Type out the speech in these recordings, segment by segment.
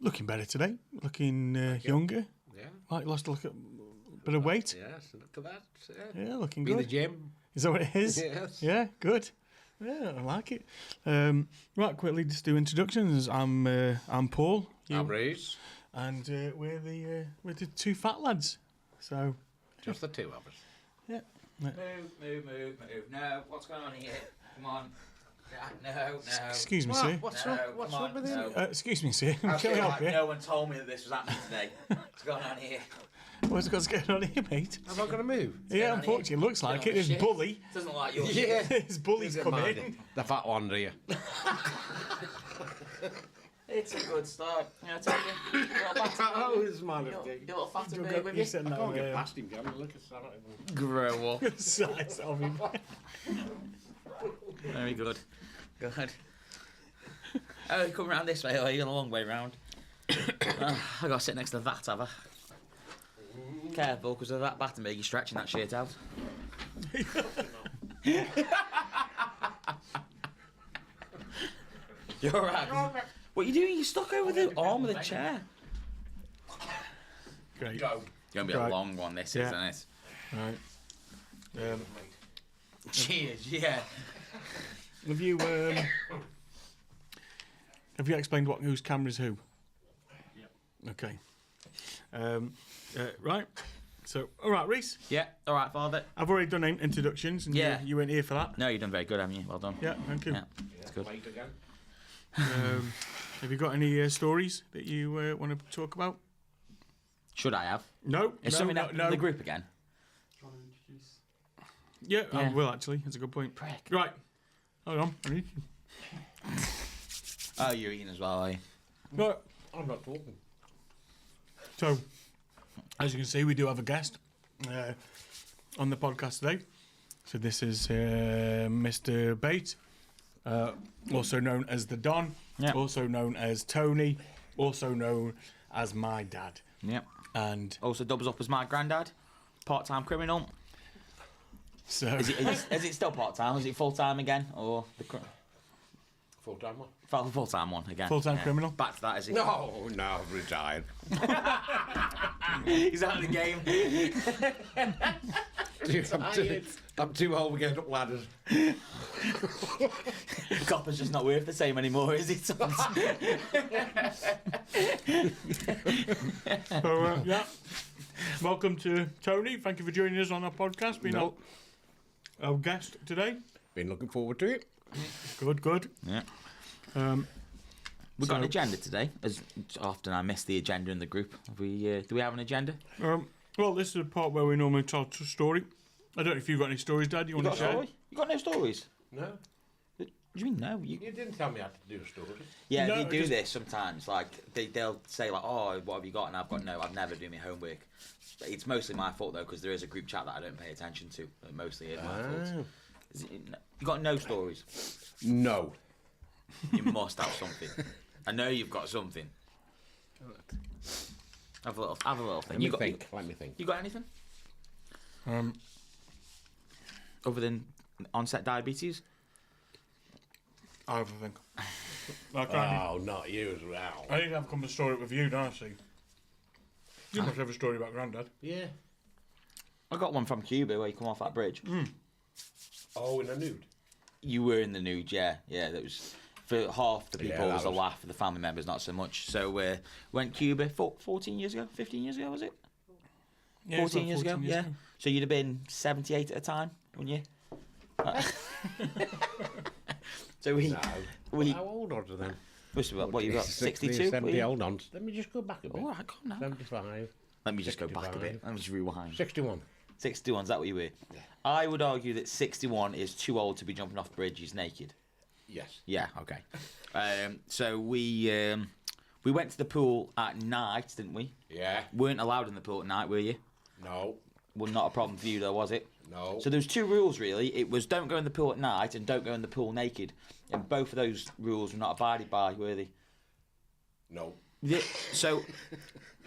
Looking better today. Looking younger. Yeah. Like lost a bit of weight. Yes, look at that. Yeah, looking Be in good. the gym. Is that what it is? Yes. Yeah, good. Yeah, I like it. Right, quickly just do introductions. I'm Paul. I'm Reese. And we're the two fat lads. So Just the two of us. yeah. Move. No, what's going on here? Come on. No. Excuse me, sir. What's No, up? What's come up on, with no. him? Excuse me, sir. I Can we feel help like you? no one told me that this was happening today. What's going on here? What's going on here, mate? Am I going to move? Yeah, on unfortunately, it here? looks like Going it. on There's shit. bully. Doesn't look like your Yeah. His bully's come in. The fat one, do you? It's a good start. I tell you. Oh, it's man You of day. little fat You and got- with you you. said I no, can't get yeah. past him, can I? Look at that. Grow up. Size of him. Very good. Good. Oh, you come round this way, or are you going a long way round? I got to sit next to that, have I? Careful, because of that Battenberg, you're stretching that shit out. You're alright. What are you doing? You're stuck over the arm of the chair. Great. Go. It's going to be Right. a long one, this, Yeah. isn't it? Right. Cheers, yeah. Have you explained whose camera is who? Yeah. Okay. Right. So, all right, Reese. Yeah, alright, Father. I've already done introductions, and Yeah. you weren't here for that. No, you've done very good, haven't you? Well done. Yeah, thank you. Yeah, it's good. Late again. Have you got any stories that you want to talk about? Should I have? No. Is no, something no, happened no. in the group again? Yeah, I Yeah. will actually. That's a good point. Prick. Right. Hold on. I need- Oh, you're eating as well, are you? Right. I'm not talking. So, as you can see, we do have a guest on the podcast today. So this is Mr. Bate, also known as the Don, Yeah. also known as Tony, also known as my dad. Yep. And Also doubles up as my granddad, part-time criminal. so, Is it still part-time? Is it full-time again, or the Full time one? full-time one again? Full-time criminal? Back to that, is it? No, I've retired. He's out of the game. I'm too old to get up ladders. Copper's just not worth the same anymore, is it? so yeah. Welcome to Tony. Thank you for joining us on our podcast, being No. our guest today. Been looking forward to it. Good. Yeah. We've got So- an agenda today. As often I miss the agenda in the group. Have we? Do we have an agenda? Well, this is the part where we normally tell a story. I don't know if you've got any stories, Dad, you want to got a share? story? You got no stories? No, What do you mean no? you didn't tell me how to do a story. Yeah, No, they do just- this sometimes. Like they'll say like, "Oh, what have you got?" And I've got no. I've never done my homework. It's mostly my fault though, because there is a group chat that I don't pay attention to. It mostly is my fault. You got no stories. No. You must have something. I know you've got something. Have a little thing. Let me think. You got anything Um, other than onset diabetes? I have a think. I can't. Oh, not you as well. I need to have come to story with you, don't I? See, you must have a story about Grandad. Yeah. I got one from Cuba where you come off that bridge. Oh, in a nude. You were in the nude, yeah. That was for half the people. Yeah, It that was a was- laugh. For the family members, not so much. So went Cuba 14 years ago, 15 years ago, was it? Yeah, 14 years ago, yeah. So you'd have been 78 at the time, wouldn't you? So we How old are you then? must have, what you got, 62? 70, hold on. Let me just go back a bit. All right, come on now. 75. Let me just go back a 65. bit. Let me just rewind. 61. 61, is that what you were? Yeah. I would argue that 61 is too old to be jumping off bridges naked. Yes. Yeah, okay. So we went to the pool at night, didn't we? Yeah. Weren't allowed in the pool at night, were you? No. Well, not a problem for you though, was it? No. So there's two rules really. It was don't go in the pool at night and don't go in the pool naked. And both of those rules were not abided by, were they? No. So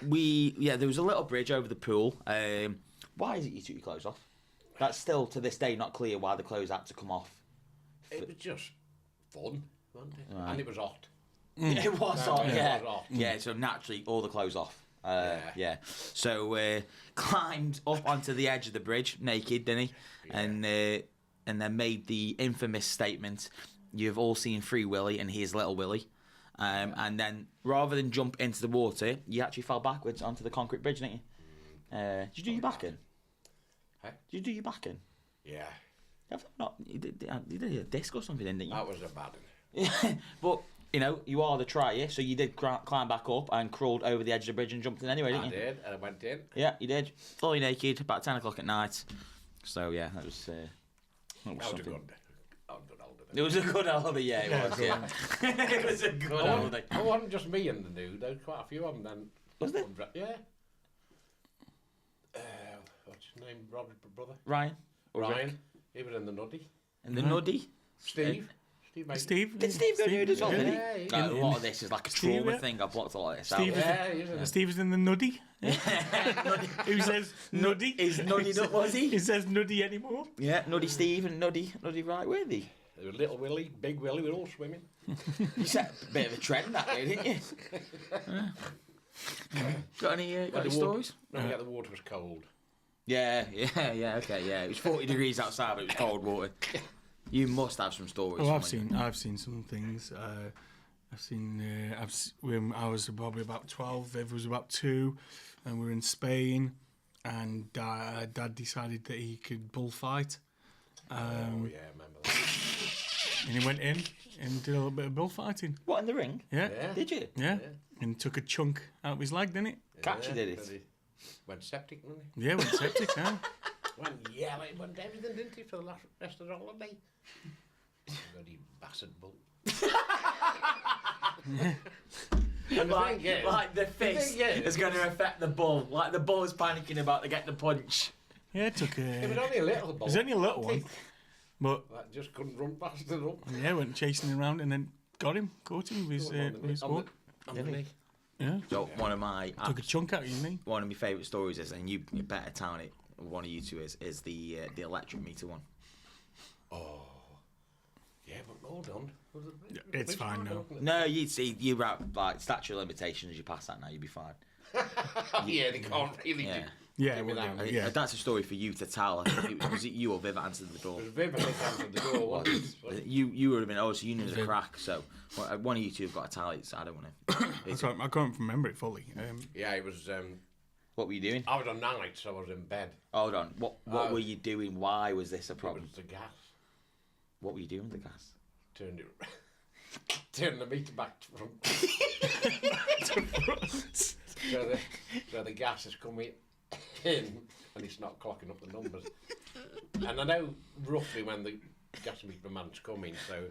there was a little bridge over the pool. Why is it you took your clothes off? That's still to this day not clear why the clothes had to come off. It was just fun, wasn't it? Right. And it was hot. It was No, on, it yeah. was off. Yeah, so naturally all the clothes off. Yeah. Yeah. So climbed up onto the edge of the bridge, naked, didn't he? Yeah. And then made the infamous statement, "You've all seen Free Willy, and here's Little Willy." And then, rather than jump into the water, you actually fell backwards onto the concrete bridge, didn't you? Did you do your backing? Huh? Did you do your backing? Yeah, Not, you did a disc or something, didn't you? that was a bad one. But, you know, you are the trier, so you did climb back up and crawled over the edge of the bridge and jumped in anyway, didn't I you? did, and I went in. Yeah, you did. Fully naked, about 10 o'clock at night. So, yeah, that was That was a something. good older. It was a good holiday, yeah, it was, yeah. It was a good holiday. It wasn't just me and the nude. There was quite a few of them then. Was there? Yeah. What's his name? Robert's brother? Ryan? Or Rick? Ryan. He was in the nuddy. And the nuddy? Steve. Steve Mason. Steve. Did Steve go nude as well, did he? Yeah, he No, a did. lot of this is like a Steve, trauma yeah. thing. I've blocked a lot of this Steve out. Yeah, he's in Steve is in the nuddy. Who says nuddy? Is nuddied up, was he? He says nuddy anymore. Yeah, Nuddy Steve and Nuddy Right, were they? There was Little Willie, Big Willie, we were all swimming. You set a bit of a trend that way, didn't you? Got any stories? No, yeah, the water was cold. Yeah, okay, yeah. It was 40 degrees outside, but it was cold water. You must have some stories. Oh, somewhere. I've seen some things. When I was probably about 12, Viv was about 2, and we were in Spain, and Dad decided that he could bullfight. Oh, yeah, I remember that. And he went in and did a little bit of bullfighting. What, in the ring? Yeah. Yeah. Did you? Yeah. And took a chunk out of his leg, didn't it? Catcher did it. but he went septic, didn't Yeah, went septic, huh? he? Went yelling, went everything, didn't he, for the rest of the holiday? Bloody bastard bull. And the Like, thing is, like the fist thing is- is going to affect the bull. Like the bull is panicking about to get the punch. Yeah, it took it was a... only a little It bull. was only a little one. But, That just couldn't run fast enough. yeah, went chasing him around and then caught him with his On hook. the knee. Yeah. So one of my Took a chunk out of your knee. one of my favourite stories is, and you better town it. One of you two is the electric meter one. Oh. Yeah, but hold on. It's fine now. No, you'd see you're at like statute of limitations. You pass that now, you'd be fine. Yeah, they can't really Yeah. do. Yeah, Give me well, that. yeah. That's a story for you to tell. Was it you or Viv that answered the door? It was Viv that answered the door, wasn't it? You would have been. Oh, so you knew the crack. So one of you two have got to tell it. So I don't want to. I can't remember it fully. Yeah, it was. What were you doing? I was on night, so I was in bed. Hold on. What were you doing? Why was this a It problem? was the gas. What were you doing with the gas? Turned it. Turned the meter back to front. so the gas is coming in, and it's not clocking up the numbers. And I know roughly when the gas meter man's coming, so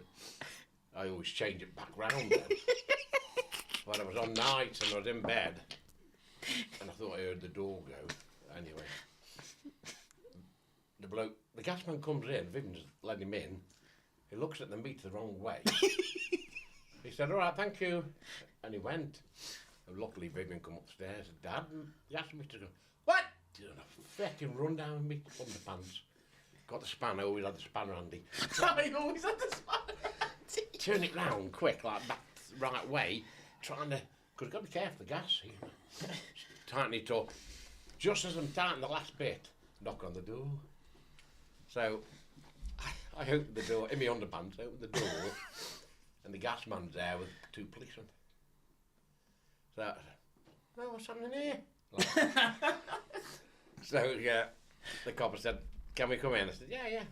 I always change it back round then. But I was on night and I was in bed, and I thought I heard the door go. Anyway, the gas man comes in, Vivian's letting him in. He looks at the meter the wrong way. He said, "All right, thank you," and he went. And luckily, Vivian come upstairs. Dad, the gas meter go, "What?" Doing a fucking run down me underpants. Got the spanner. Always had the spanner handy. I always had the spanner. Turn it round quick, like back the right way, trying to. Because got to be careful the gas. You know. Tighten it up. Just as I'm tightening the last bit, knock on the door. So I opened the door in my underpants. Opened the door, and the gas man's there with 2 policemen. So I said, "Oh, what's happening here?" Like, so yeah, the copper said, "Can we come in?" I said, "Yeah."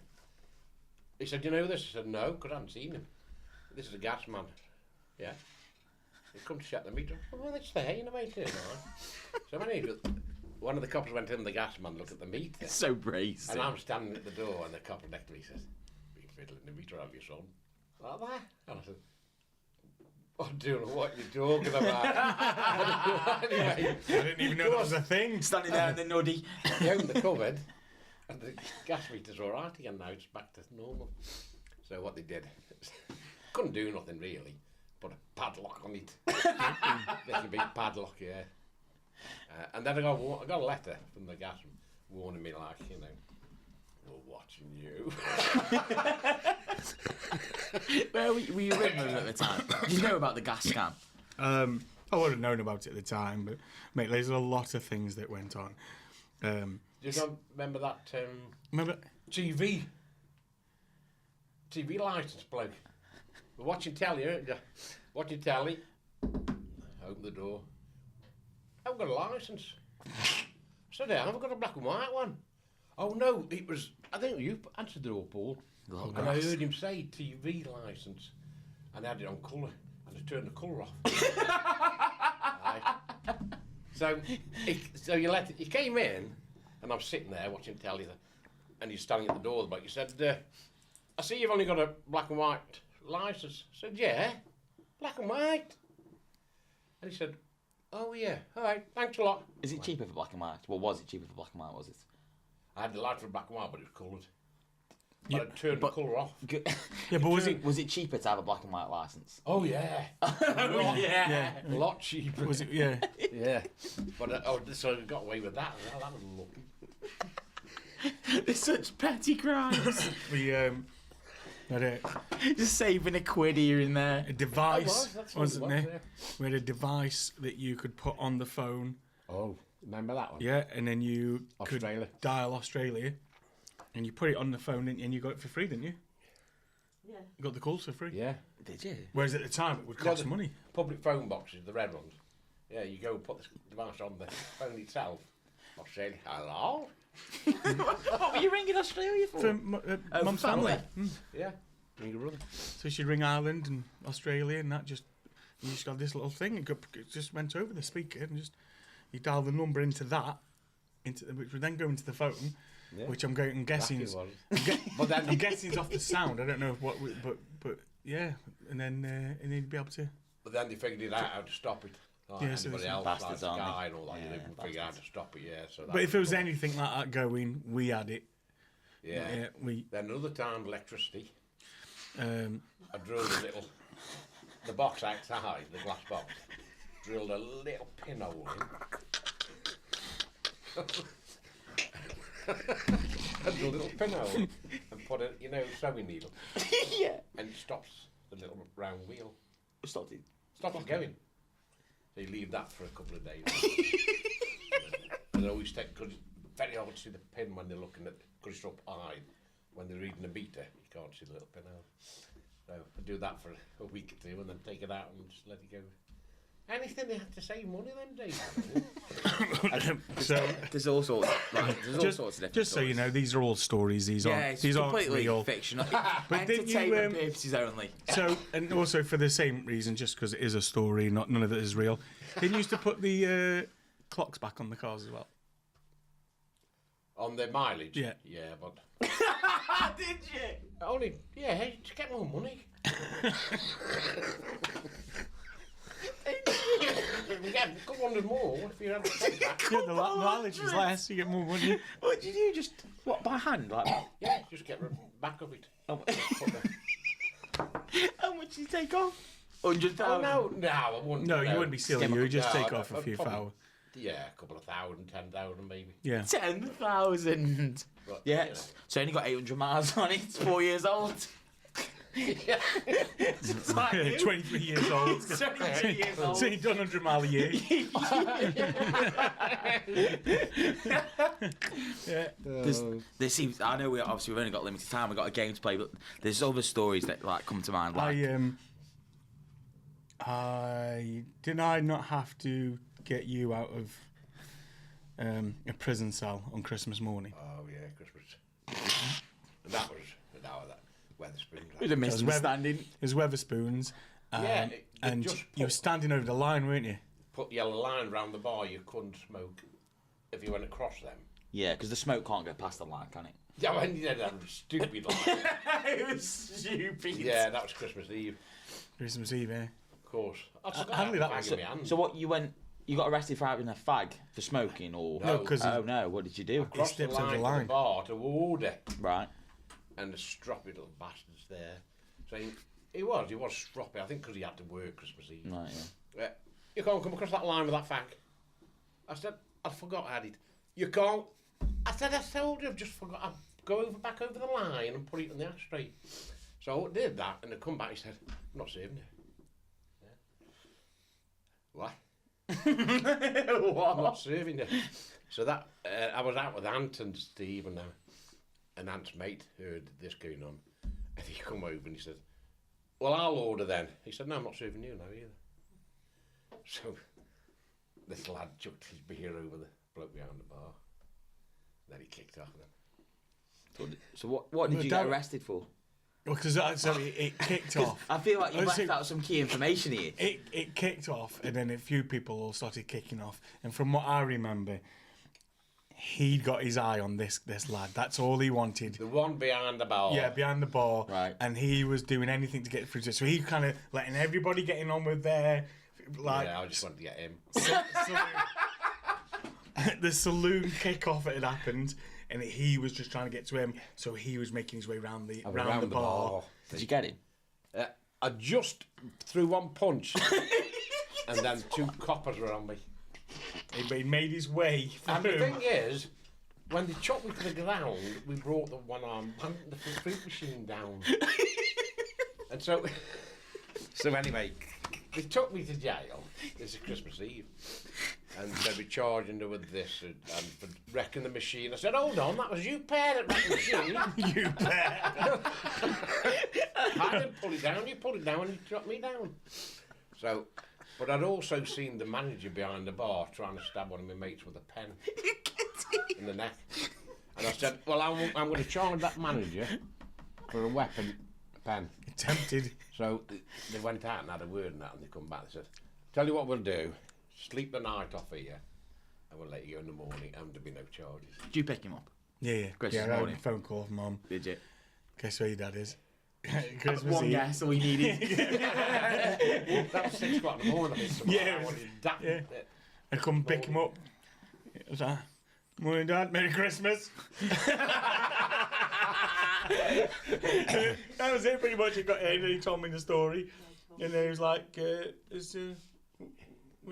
He said, "You know this?" I said, "No, because I haven't seen him. This is a gas man." "Yeah." He come to check the meter. "Oh, well, it's there, you know, ain't it?" So one of the coppers went in, the gas man looked at the meter. So brazen. And I'm standing at the door, and the copper next to me says, "Been fiddling the meter, have you, son?" Like that. And I said, "I don't know what you're talking about." Anyway, I didn't even know that was a thing. Standing there in the nuddy. he opened the cupboard, and the gas meter's all right again now. It's back to normal. So what they did, couldn't do nothing really. Put a padlock on it. Make a big padlock, yeah. And then I got a letter from the gas warning me, like, you know, We're watching you. Where were you in with at the time? Did you know about the gas scam? I would have known about it at the time, but mate, there's a lot of things that went on. Do you remember that Remember? TV licence bloke? We're watching telly, aren't you? Watching telly. Open the door. I haven't got a licence. So there, I haven't got a black and white one. Oh no, it was. I think you answered the door, Paul. Oh, and I grass. heard him say TV licence, and I had it on colour, and I turned the colour off. Right. So he came in, and I'm sitting there watching telly, and he's standing at the door. But he said, "I see you've only got a black and white licence." I said, "Yeah, black and white." And he said, "Oh yeah, all right, thanks a lot." Is it cheaper for black and white? Well, was it cheaper for black and white? Was it? I had the light for black and white, but it was coloured. Yeah, But I turned the colour off. Yeah, but Was it cheaper to have a black and white license? Oh yeah, Yeah. a lot cheaper. Was it? Yeah. Yeah, but so I got away with that. Well, that was lucky. There's such petty crimes. We had Just saving a quid here and there. a device, That's what it wasn't was, there? yeah. We had a device that you could put on the phone. Oh, remember that one? Yeah, and then you Australia. could dial Australia, and you put it on the phone, and you got it for free, didn't you? Yeah. You got the calls for free. Yeah. Did you? Whereas at the time it would Yeah, cost the- money. Public phone boxes, the red ones. Yeah, you go and put the device on the phone itself. Australia, hello? What were you ringing Australia for? For mum's family. family. Yeah. Ring your brother. So she'd ring Ireland and Australia, and you just got this little thing. It just went over the speaker, and you dial the number into that, which would then go into the phone, Yeah. which I'm guessing is. But then I'm guessing it's off the sound. I don't know but yeah, and then you'd be able to. But then they figured out how to stop it. Like Yeah, so anybody it's- else, like Bastards, aren't Sky they? and all that, Yeah, they didn't figure out how to stop it, yeah. So that But if there was cool. anything like that going, we had it. Yeah. We Then another time, electricity. um, I drilled a little, the box outside, the glass box, drilled a little pinhole in. I drilled a little pinhole and put a, sewing needle, Yeah. and it stops the little round wheel. Stopped it. Stops it going. So you leave that for a couple of days. And I always take, because it's very hard to see the pin when they're looking at, because it's up high. When they're reading a meter, you can't see the little pinhole. So I do that for a week or two and then take it out and just let it go. Anything they have to save money them days. so There's all sorts. There's all just, sorts of different just so you stories. know, these are all stories. These Yeah, aren't it's these aren't completely real. fictional. But didn't you, Entertainment purposes only. So, and also for the same reason, just because it is a story, none of it is real. Didn't you used to put the clocks back on the cars as well? On their mileage? Yeah. Yeah, but Did you? only, to get more money. You get a couple hundred more if you have to take that. Yeah, the mileage is less, you get more money. What did you do? Just what by hand? Like Yeah, just get the back of it. oh, Put the- how much did you take off? 100,000. Oh, no, I wouldn't. No, you wouldn't be silly. You would just No, take no, off a I'd few probably- foul. Yeah, a couple of thousand, 10,000 maybe. Yeah. 10,000. But, Yeah. So only got 800 miles on it. It's 4 years old. Yeah. It's like you. 23 years old. 23 years old. So you've done 100 mile a year. Yeah. There seems. I know we've only got limited time. We've got a game to play, but there's other stories that like come to mind. Like I not have to get you out of a prison cell on Christmas morning. Oh, yeah, Christmas. And that was Weatherspoons. it was a misunderstanding. It was Weatherspoons. Yeah, it and just you were put- standing over the line, weren't you? Put yellow line round the bar, you couldn't smoke if you went across them. Yeah, because the smoke can't go past the line, can it? Yeah, when you did that stupid line. It was stupid. Yeah, that was Christmas Eve, Christmas Eve, yeah. of course. I forgot Handley, I had that a was- fag in my hand. So what you went? You got arrested for having a fag for smoking, or No, 'cause oh no, what did you do? Across the steps over the line to line. the bar to order, Right. and the stroppy little bastards there. So he was stroppy, I think, because he had to work Christmas Eve. Right. Yeah. You can't come across that line with that fag. I said, I forgot I had it. You can't. I said, I told you, I've just forgot. go back over the line and put it in the ashtray. So I did that, and they come back. He said, "I'm not saving it." What? I'm not serving it. So that I was out with Ant and Steve and Ant's mate heard this going on, and he come over and he said, "Well, I'll order then." He said, "No, I'm not serving you now either." So this lad chucked his beer over the bloke behind the bar. Then he kicked off. So what did you get arrested for? Because so it kicked off. I feel like you Oh, left so- out some key information here. It kicked off, and then a few people all started kicking off. And from what I remember, he got his eye on this lad. That's all he wanted. The one behind the bar. Yeah, behind the bar. Right. And he was doing anything to get through to it. So he kind of letting everybody getting on with their, like, Yeah, I just wanted to get him. the saloon kickoff had happened, and he was just trying to get to him. So he was making his way round the bar. Did you get him? I just threw one punch, and then two coppers were on me. He made his way And the through. thing is, when they chopped me to the ground, we brought the one arm and the fruit machine down. And so anyway, they took me to jail. This is Christmas Eve. And they were charging her with this and for wrecking the machine. I said, "Hold on, that was you pair that wrecked the machine." You bet. I didn't pull it down, you pulled it down and you dropped me down. So, but I'd also seen the manager behind the bar trying to stab one of my mates with a pen in the neck. And I said, "Well, I'm going to charge that manager for a weapon, a pen." Tempted. So they went out and had a word and that, and they come back and said, "Tell you what we'll do, sleep the night off here, and we'll let you go in the morning, and there'll be no charges." Did you pick him up? Yeah. Christmas I had a morning. phone call from Mum. Did you? Guess where your dad is? Christmas One Eve. guess, all you needed. That was 6 o'clock in the morning. I think, tomorrow. Yeah, I wanted that. yeah. I come pick him up. It was like, "Morning, Dad. Merry Christmas." That was it, pretty much. He got in and he told me the story. And then he was like, "We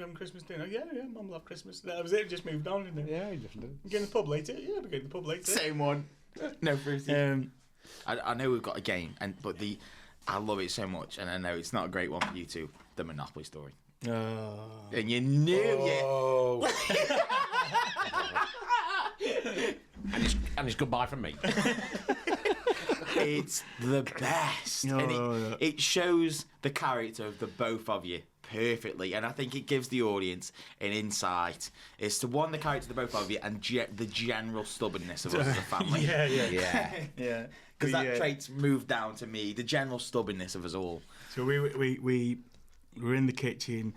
having Christmas dinner?" Yeah, Mum will have Christmas. That was it, just moved on, didn't it? Yeah, he just did. You going to the pub later? Yeah, we're going to the pub later. Same one. No fruity. I know we've got a game, but I love it so much, and I know it's not a great one for you two. The Monopoly story, and you knew Oh. and it's goodbye from me. it's the best, and it shows the character of the both of you perfectly, and I think it gives the audience an insight as to the character of the both of you and the general stubbornness of us as a family. Yeah. Yeah. Because that trait's moved down to me, the general stubbornness of us all. So we were in the kitchen,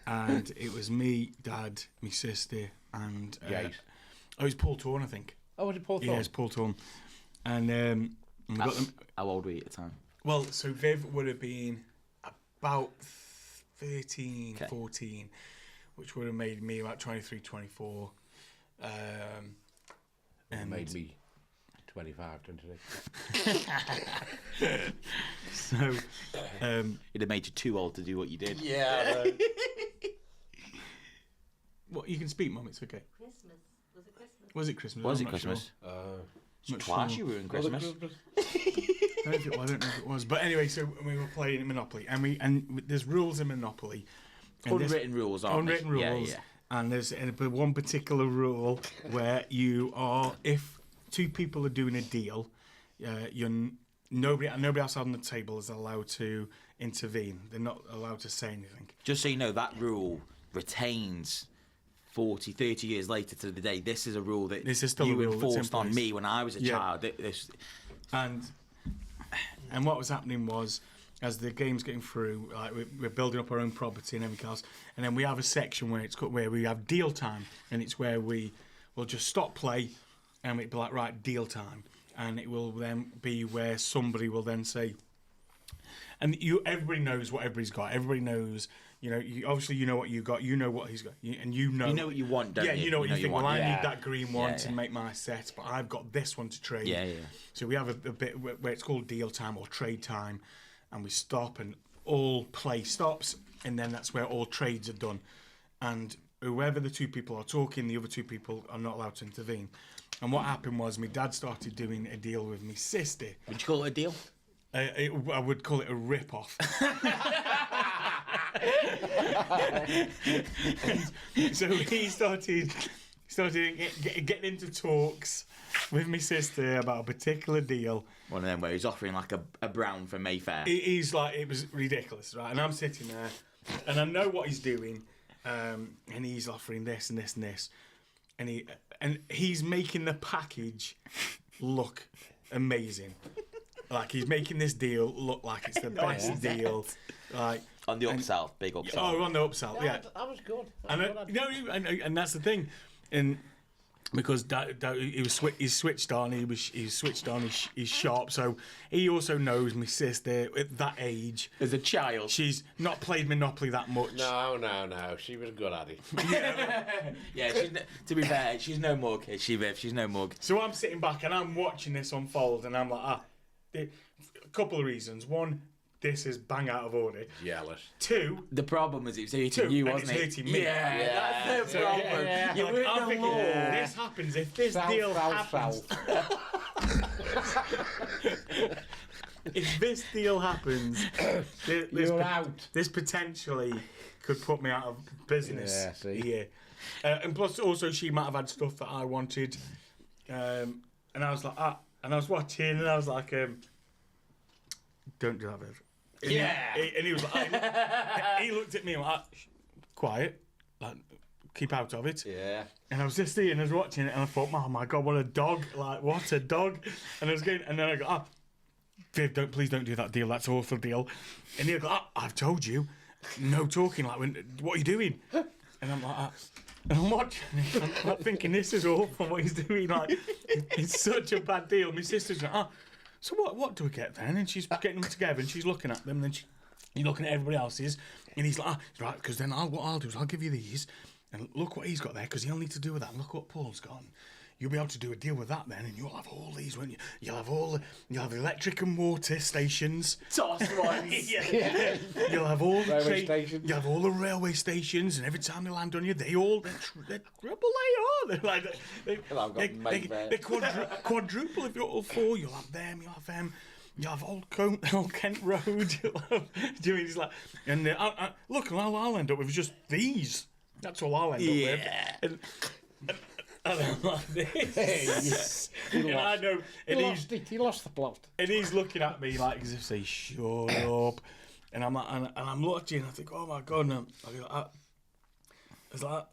and it was me, Dad, my sister, and Jace. It was Paul Thorne, I think. Oh, was it Paul Thorne? Yeah, it's Paul Thorne. And we got them. How old were you at the time? Well, so Viv would have been about 13, Okay. 14, which would have made me about 23, 24. And Made me 25, 26. so, It'd have made you too old to do what you did. Yeah. what, you can speak, Mum, it's okay. Christmas. Was it Christmas? Was it Christmas? Was I'm it not sure. Christmas? Not Twice sure. you ruined Christmas. I don't know if it was. But anyway, so we were playing Monopoly, and there's rules in Monopoly. And there's Unwritten rules, aren't unwritten they? rules. Yeah. And there's one particular rule where if two people are doing a deal, nobody else on the table is allowed to intervene. They're not allowed to say anything. Just so you know, that rule retains 40, 30 years later to the day. This is a rule that This is still you a rule that's in enforced on place. me when I was a Yeah. child. This, And what was happening was, as the game's getting through, like we're building up our own property and everything else, and then we have a section where we have deal time, and it's where we will just stop play, and it'll be like, right, deal time, and it will then be where somebody will then say, and everybody knows what everybody's got. Everybody knows, obviously you know what you got, you know what he's got, and you know what you want, don't you? Yeah, you know what you think. Well, I yeah. need that green one Yeah, to yeah. make my set, but I've got this one to trade. Yeah. So we have a bit where it's called deal time or trade time, and we stop and all play stops, and then that's where all trades are done. And whoever the two people are talking, the other two people are not allowed to intervene. And what happened was my dad started doing a deal with my sister. Would you call it a deal? I would call it a rip-off. So he started getting into talks with my sister about a particular deal. One of them where he's offering like a brown for Mayfair. He's like, it was ridiculous, right? And I'm sitting there, and I know what he's doing, and he's offering this and this and this, and he's making the package look amazing. Like he's making this deal look like it's the best deal. Like On the upsell, big upsell. oh, on the upsell, yeah. That was good. And that's the thing, and because he's switched on, he's switched on, he's sharp. So he also knows my sister at that age. As a child. She's not played Monopoly that much. No. She was good at it. Yeah, to be fair, she's no more kid. She's no more kid. So I'm sitting back and I'm watching this unfold, and I'm like, a couple of reasons. One, this is bang out of order. Jealous. Two, The problem was it was hurting you, and wasn't it's it? hurting me. Yeah, that's the problem. yeah. You like, were I'm the thinking, law. this happens if this deal happens. If this deal happens, You're out. This potentially could put me out of business. Yeah, see. Here. And plus, also, she might have had stuff that I wanted. And I was like, and I was watching, and I was like, don't do that, babe. And he was like, he looked at me and went, quiet, like, keep out of it. Yeah. And I was just seeing, I was watching it, and I thought, oh my God, what a dog. Like, what a dog. And I was going, and then I go, Viv, please don't do that deal. That's an awful deal. And he'll go, I've told you, no talking. Like, what are you doing? And I'm like, and I'm watching it. I'm like thinking, this is awful what he's doing. Like, it's such a bad deal. My sister's like, so what do we get then? And she's getting them together, and she's looking at them, and then you're looking at everybody else's, and he's like, right, because then what I'll do is I'll give you these, and look what he's got there, because he'll need to do with that. And look what Paul's got. You'll be able to do a deal with that then, and you'll have all these, won't you? You'll have electric and water stations. Toss ones. Yeah. You'll have all the Railway stations. You'll have all the railway stations, and every time they land on you, they're triple A. They're like they quadruple if you're all four. You'll have them. You'll have Old Kent Road. You'll have he's like, and look, I'll end up with just these. That's all I'll end up with. And I'm like this. I know. He lost the plot. And he's looking at me like as if say, "Shut up." And I'm like, and I'm watching. I think, "Oh my God!" And it's like,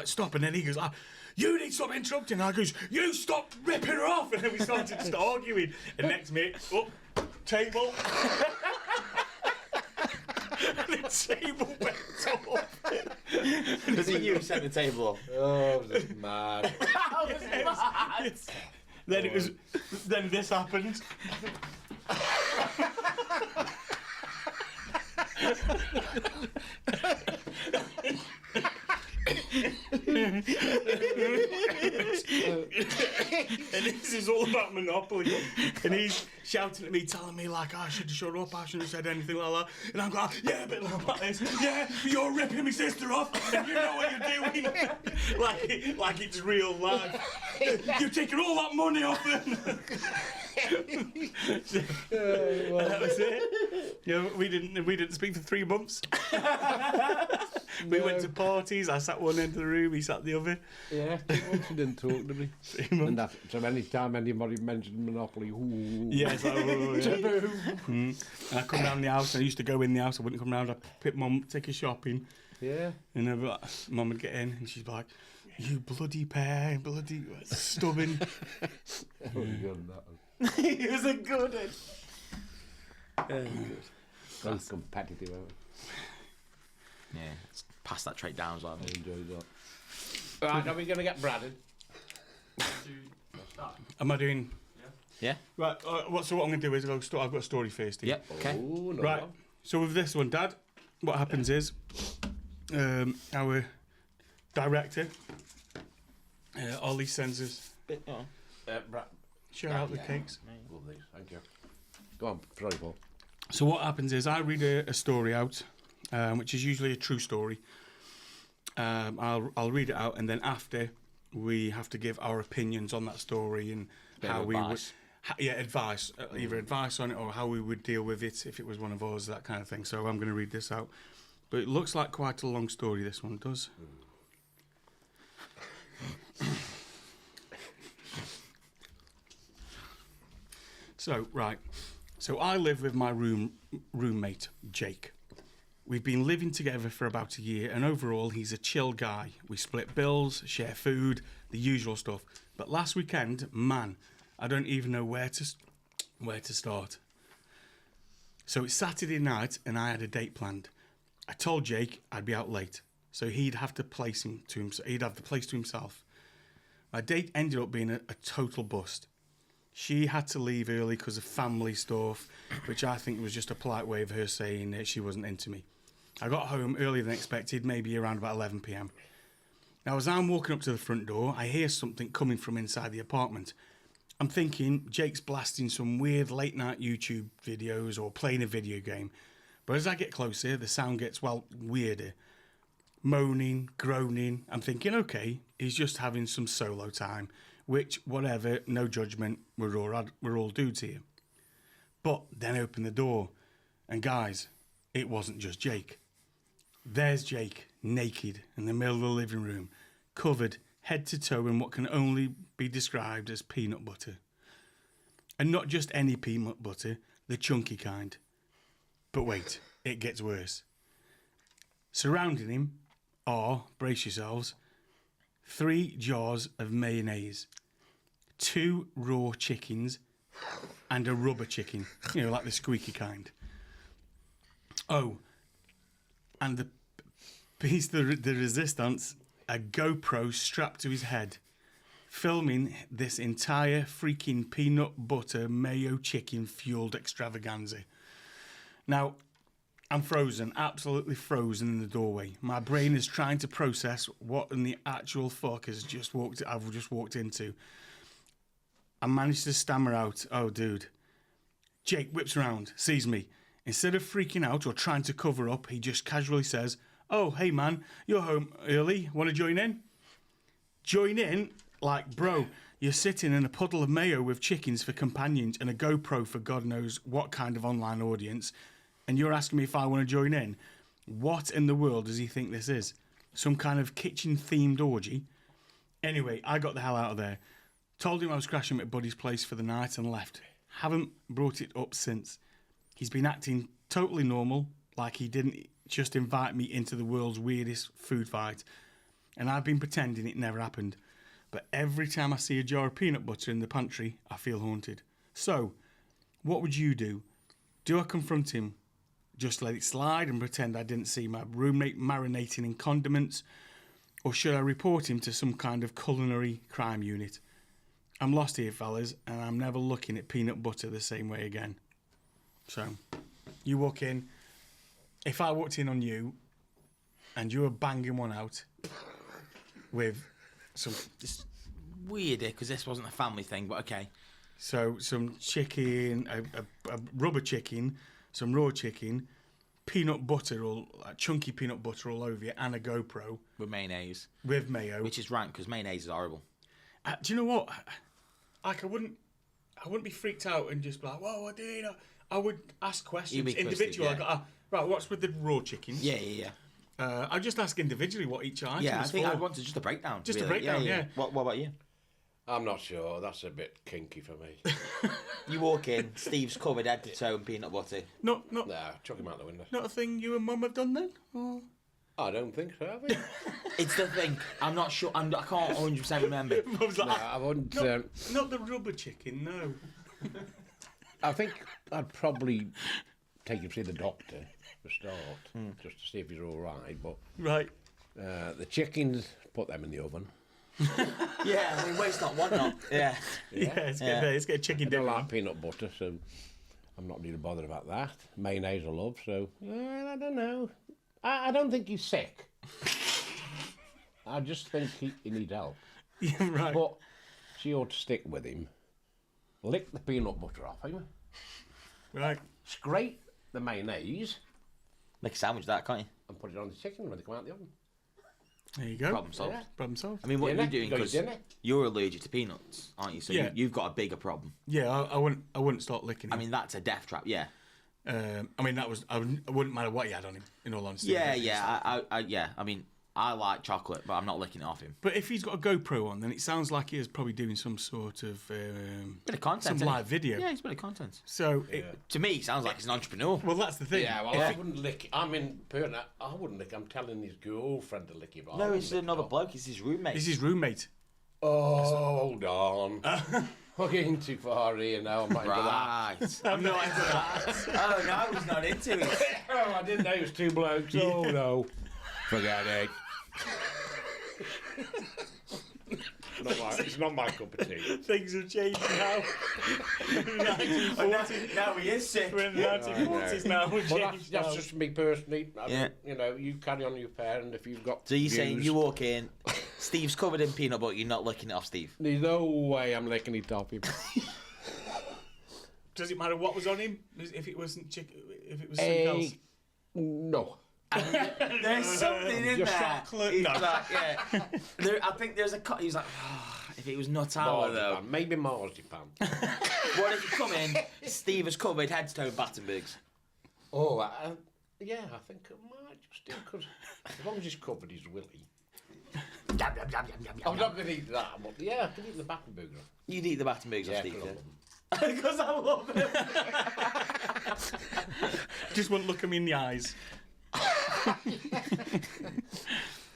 stop. And then he goes, "You need to stop interrupting." And I goes, "You stop ripping her off." And then we started just arguing. And next minute, table. And the table went off. Was it you who set the table up? Oh, this is mad. Then this happened. And this is all about Monopoly. And he's shouting at me, telling me like, I should have shut up, I shouldn't have said anything like that. And I'm going, yeah, but like this. Yeah, you're ripping my sister off, and you know what you're doing. like it's real life. You're taking all that money off them. And that was it. Yeah, we didn't speak for 3 months. We went to parties. I sat one end of the room. He sat the other. Yeah, she didn't talk to me. And that, so any time anybody mentioned Monopoly, ooh. Yes, And I come round the house. I used to go in the house. I wouldn't come round. I'd pick Mum, take her shopping. Yeah. And Mum would get in, and she'd be like, "You bloody pair, bloody stubborn." That was good, that one. He was a good one. Very competitive, wasn't it? Yeah, let's pass that trait down as well. I enjoyed that. Right, are we going to get Braddon? Am I doing? Yeah? Right. What I'm going to do is I've got a story first. Here. Yep, okay. Oh, no. Right. So with this one, Dad, what happens is our director, Ollie, sends us share out the cakes. Lovely, thank you. Go on, sorry, Paul. So what happens is I read a story out, which is usually a true story. I'll read it out, and then after we have to give our opinions on that story and Bit how of we would, advice. advice, either advice on it or how we would deal with it if it was one of us, that kind of thing. So I'm going to read this out, but it looks like quite a long story. This one does. So right, so I live with my roommate Jake. We've been living together for about a year, and overall, he's a chill guy. We split bills, share food, the usual stuff. But last weekend, man, I don't even know where to start. So it's Saturday night, and I had a date planned. I told Jake I'd be out late, so he'd have the place to himself. My date ended up being a total bust. She had to leave early because of family stuff, which I think was just a polite way of her saying that she wasn't into me. I got home earlier than expected, maybe around about 11 p.m. Now, as I'm walking up to the front door, I hear something coming from inside the apartment. I'm thinking Jake's blasting some weird late-night YouTube videos or playing a video game. But as I get closer, the sound gets, weirder. Moaning, groaning. I'm thinking, okay, he's just having some solo time. Which, whatever, no judgment, we're all dudes here. But then I open the door, and guys, it wasn't just Jake. There's Jake, naked, in the middle of the living room, covered head to toe in what can only be described as peanut butter. And not just any peanut butter, the chunky kind. But wait, it gets worse. Surrounding him are, brace yourselves, 3 jars of mayonnaise, 2 raw chickens, and a rubber chicken, like the squeaky kind. Oh, and the piece de resistance, a GoPro strapped to his head, filming this entire freaking peanut butter mayo chicken fueled extravaganza. Now, I'm frozen, absolutely frozen in the doorway. My brain is trying to process what in the actual fuck I've just walked into. I managed to stammer out, "Oh, dude." Jake whips around, sees me. Instead of freaking out or trying to cover up, he just casually says, "Oh, hey man, you're home early. Want to join in?" Join in? Like, bro, you're sitting in a puddle of mayo with chickens for companions and a GoPro for God knows what kind of online audience, and you're asking me if I want to join in? What in the world does he think this is? Some kind of kitchen-themed orgy? Anyway, I got the hell out of there. Told him I was crashing at Buddy's place for the night and left. Haven't brought it up since. He's been acting totally normal, like he didn't just invite me into the world's weirdest food fight. And I've been pretending it never happened. But every time I see a jar of peanut butter in the pantry, I feel haunted. So, what would you do? Do I confront him? Just let it slide and pretend I didn't see my roommate marinating in condiments? Or should I report him to some kind of culinary crime unit? I'm lost here, fellas, and I'm never looking at peanut butter the same way again. So, you walk in. If I walked in on you and you were banging one out with some... It's weirder because this wasn't a family thing, but okay. So, some chicken, a rubber chicken, some raw chicken, peanut butter, chunky peanut butter all over you, and a GoPro. With mayonnaise. With mayo. Which is rank because mayonnaise is horrible. Do you know what? Like, I wouldn't be freaked out and just be like, whoa, I did. I would ask questions individually. Yeah. Like, right, what's with the raw chickens? Yeah. I'd just ask individually what each item Yeah, I is think for. I'd want just a breakdown. Just a breakdown, yeah. What about you? I'm not sure. That's a bit kinky for me. You walk in, Steve's covered head to toe in peanut butter. Not No, chuck him out the window. not a thing you and Mum have done then? Or... I don't think so, have we? It's the thing. I'm not sure. I can't 100% remember. Mum's like, No, I wouldn't. not the rubber chicken, no. I think I'd probably take him to see the doctor for a start, just to see if he's all right. But Right. the chickens, put them in the oven. Yeah, I mean, waste not, want not. Yeah. Yeah, let's get a chicken I don't dinner. like peanut butter, so I'm not really bothered about that. Mayonnaise I love, so I don't know. I don't think he's sick. I just think he needs help. Yeah, right. But she ought to stick with him, lick the peanut butter off him, Right. scrape the mayonnaise, Make a sandwich of that, can't you? and put it on the chicken when they come out of the oven. There you go. Problem solved. Yeah. Problem solved. I mean, what Dinner? are you doing? Got your Because dinner? you're allergic to peanuts, aren't you? So Yeah. you've got a bigger problem. Yeah, I wouldn't start licking him. I mean, that's a death trap. Yeah. I mean, I wouldn't matter what he had on him. In all honesty. Yeah, yeah. I mean, I like chocolate, but I'm not licking it off him. But if he's got a GoPro on, then it sounds like he is probably doing some sort of Bit of content. some isn't it? live video. Yeah, it's a bit of content. So, To me, it sounds like he's an entrepreneur. well, that's the thing. Yeah, well, I wouldn't lick. I mean, I wouldn't lick. I'm telling his girlfriend to lick him. I No, wouldn't it's lick another it. bloke. It's his roommate. He's his roommate. Oh, hold on. We're getting too far here now. I'm not into that. Right. I'm not into that. Oh no, he's not into it. Oh, I didn't know it was two blokes. Oh no. Forget it. It's not my cup of tea. Things have changed now. Now he is sick. We're in the 1940s now. We've Well, changed that's now. just me personally. I mean, Yeah. You know, you carry on your pair, and if you've got. So you're saying views- you walk in, Steve's covered in peanut butter, you're not licking it off Steve? There's no way I'm licking it off him. Does it matter what was on him? If it wasn't chicken, if it was something else? No. There's something in Just there. chocolate? He's No. like, yeah. I think there's a he's like, if it was Nutella though. Marzipan. Maybe marzipan. What if you come in, Steve has covered head to toe in Battenbergs? Oh, yeah, I think I might just do, because as long as he's covered his willy. I'm not going to eat that, but yeah, I can eat the Battenberger. You'd eat the Battenbergs off Yeah, Steve, because Because I love him. Just wouldn't look him in the eyes.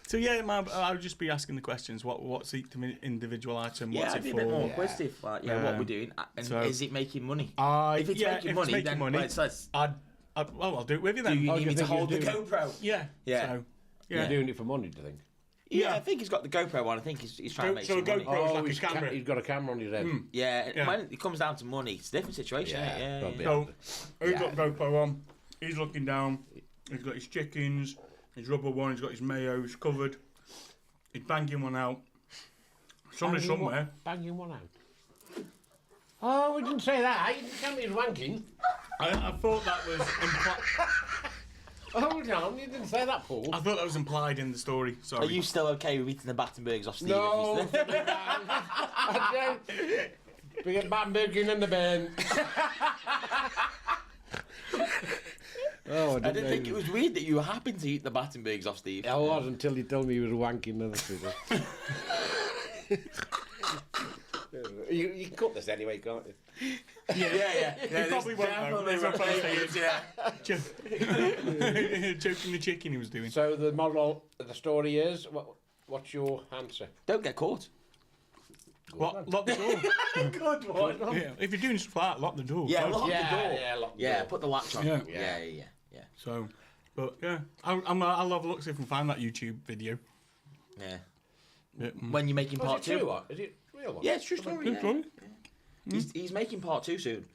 So yeah, I would just be asking the questions. What's each individual item? Yeah, What's I'd it be a for? bit more inquisitive. Like, what we're doing, and so- is it making money? If If it's making money, then well, it's I'll do it with you then. do you Oh, need you me to think he's hold the doing- GoPro? Yeah. Yeah. So, You're yeah. doing it for money, do you think? Yeah, I think he's got the GoPro one. I think he's trying to make So some a money. GoPro- It's like a camera. He's got a camera on his head. Yeah, Yeah. when it comes down to money, it's a different situation. Yeah, Yeah, probably. So he's Yeah. got GoPro on. He's looking down. He's got his chickens, his rubber one. He's got his mayo. He's covered. He's banging one out. Somebody somewhere. Banging one out. Oh, we didn't say that. You didn't tell me he was wanking. I thought that was implied. Hold on, you didn't say that, Paul. I thought that was implied in the story. Are Sorry. you still okay with eating the Battenbergs off Steve? No, If he's- I don't. We get Battenberg in the bin. Oh, I didn't think it was weird that you happened to eat the Battenbergs off Steve. I was until you told me he was wanking the other you can cut this anyway, can't you? Yeah. He probably won't know. There's no point saying it. Yeah. Joking the chicken he was doing. So the moral of the story is, what's your answer? Don't get caught. Lock the door. Good one. Yeah, if you're doing stuff like that, lock the door. Yeah, So- lock the door. Yeah, lock the Yeah, door. put the latch on. Yeah. Yeah. So, but yeah, I'll have a look see if I can find that YouTube video. Yeah. Yeah. When you're making part Is it true? two. Or is it real? One? Yeah, it's true story. Good Yeah. story. He's making part two soon.